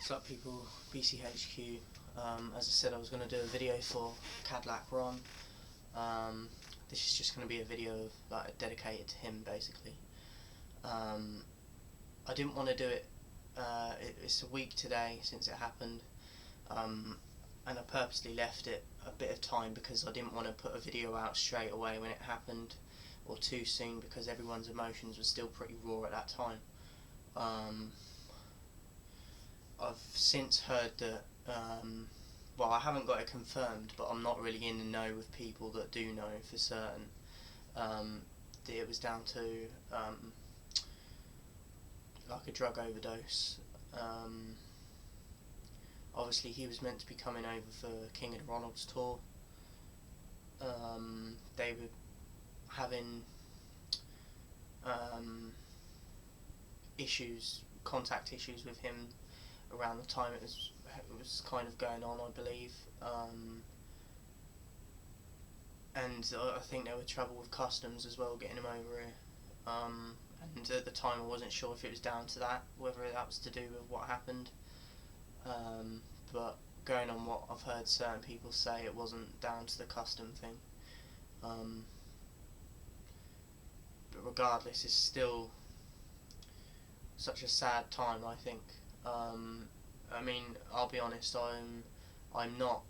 What's up people, BCHQ. As I said, I was going to do a video for Cadalack Ron. This is just going to be a video dedicated to him basically. I didn't want to do it, it's a week today since it happened, and I purposely left it a bit of time because I didn't want to put a video out straight away when it happened, or too soon, because everyone's emotions were still pretty raw at that time. I've since heard that, well, I haven't got it confirmed, but I'm not really in the know with people that do know for certain, that it was down to like a drug overdose. Obviously he was meant to be coming over for King of the Ronalds tour. They were having contact issues with him around the time it was kind of going on, I believe, and I think there was trouble with customs as well getting him over here, and at the time I wasn't sure if it was down to that, whether that was to do with what happened, but going on what I've heard certain people say, it wasn't down to the custom thing, but regardless, it's still such a sad time, I think. I mean, I'll be honest, I'm not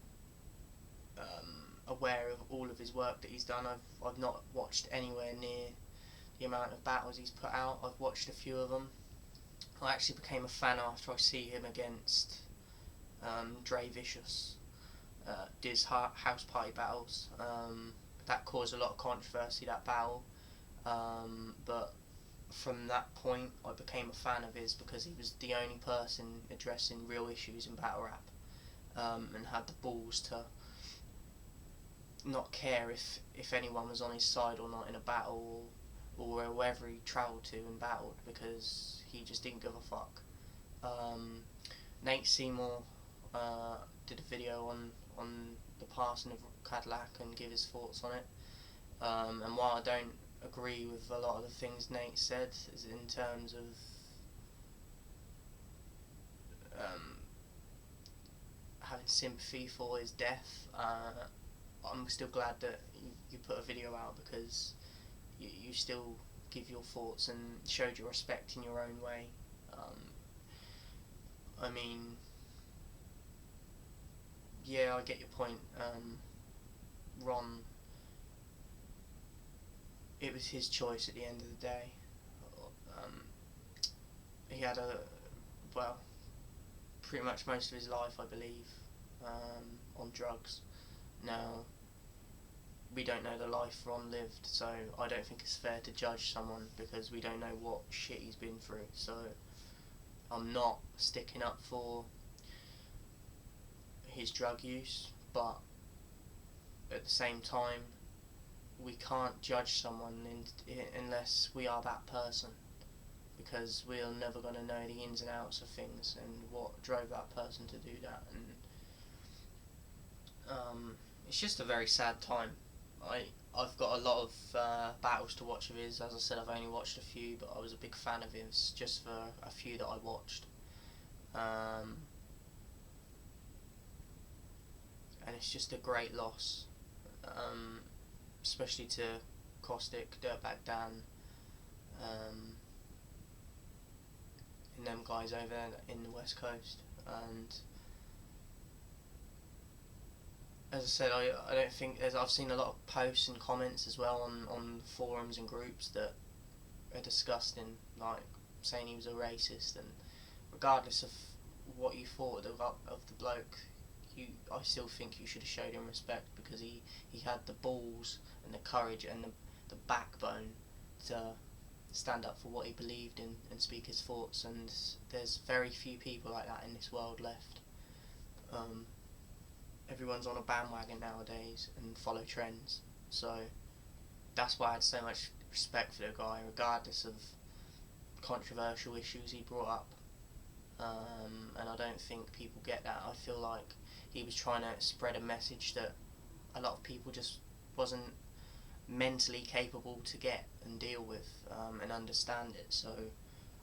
aware of all of his work that he's done. I've not watched anywhere near the amount of battles he's put out. I've watched a few of them. I actually became a fan after I see him against Dre Vicious, Diz house party battles. That caused a lot of controversy, that battle, but from that point I became a fan of his because he was the only person addressing real issues in battle rap, and had the balls to not care if anyone was on his side or not in a battle, or wherever he travelled to and battled, because he just didn't give a fuck. Nate Seymour did a video on the passing of Cadalack and give his thoughts on it, and while I don't agree with a lot of the things Nate said, is in terms of having sympathy for his death, I'm still glad that you put a video out, because you still give your thoughts and showed your respect in your own way. I mean, yeah, I get your point. Ron, it was his choice at the end of the day. He had pretty much most of his life, I believe, on drugs. Now, we don't know the life Ron lived, so I don't think it's fair to judge someone because we don't know what shit he's been through. So I'm not sticking up for his drug use, but at the same time, we can't judge someone unless we are that person, because we're never going to know the ins and outs of things and what drove that person to do that. And it's just a very sad time. I've got a lot of battles to watch of his. As I said, I've only watched a few, but I was a big fan of his just for a few that I watched, and it's just a great loss, especially to Caustic, Dirtbag Dan, and them guys over in the West Coast. And as I said, I don't think I've seen a lot of posts and comments as well on forums and groups that are disgusting, like saying he was a racist, and regardless of what you thought of the bloke, I still think you should have showed him respect, because he had the balls and the courage and the backbone to stand up for what he believed in and speak his thoughts, and there's very few people like that in this world left. Everyone's on a bandwagon nowadays and follow trends, so that's why I had so much respect for the guy, regardless of controversial issues he brought up, and I don't think people get that. I feel like he was trying to spread a message that a lot of people just wasn't mentally capable to get and deal with, and understand it. So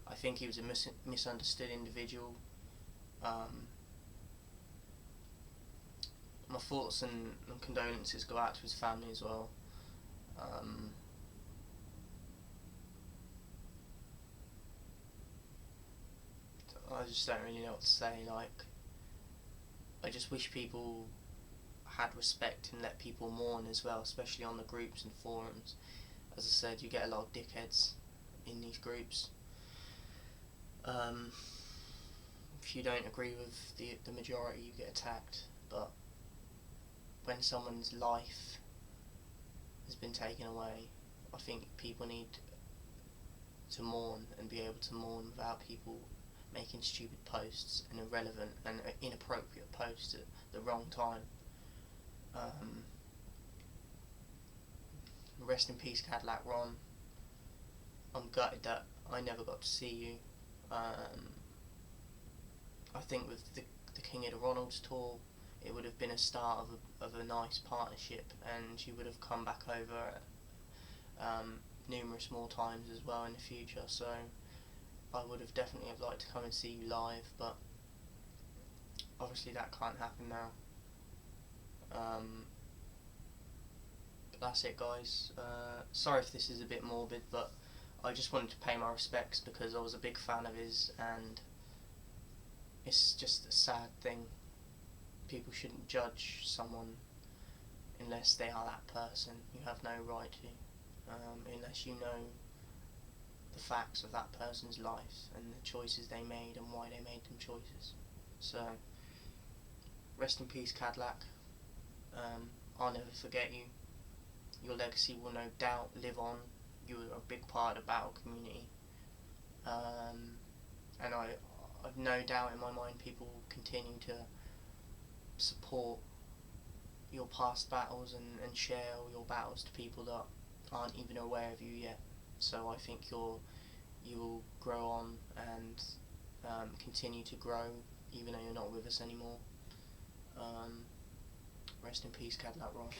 I think he was a misunderstood individual, thoughts and condolences go out to his family as well. I just don't really know what to say. Like, I just wish people had respect and let people mourn as well, especially on the groups and forums. As I said, you get a lot of dickheads in these groups. If you don't agree with the majority, you get attacked. But when someone's life has been taken away, I think people need to mourn and be able to mourn without people making stupid posts and irrelevant and inappropriate posts at the wrong time. Rest in peace, Cadalack Ron. I'm gutted that I never got to see you. I think with the King of the Ronalds tour, it would have been a start of a nice partnership, and you would have come back over numerous more times as well in the future. So I would have definitely have liked to come and see you live, but obviously that can't happen now. But that's it, guys. Sorry if this is a bit morbid, but I just wanted to pay my respects because I was a big fan of his, and it's just a sad thing. People shouldn't judge someone unless they are that person. You have no right to, unless you know the facts of that person's life and the choices they made and why they made them choices. So, rest in peace, Cadalack. I'll never forget you. Your legacy will no doubt live on. You were a big part of the battle community, and I've no doubt in my mind people will continue to support your past battles and share all your battles to people that aren't even aware of you yet. So I think you will grow on and continue to grow even though you're not with us anymore. Rest in peace, Cadalack Ron.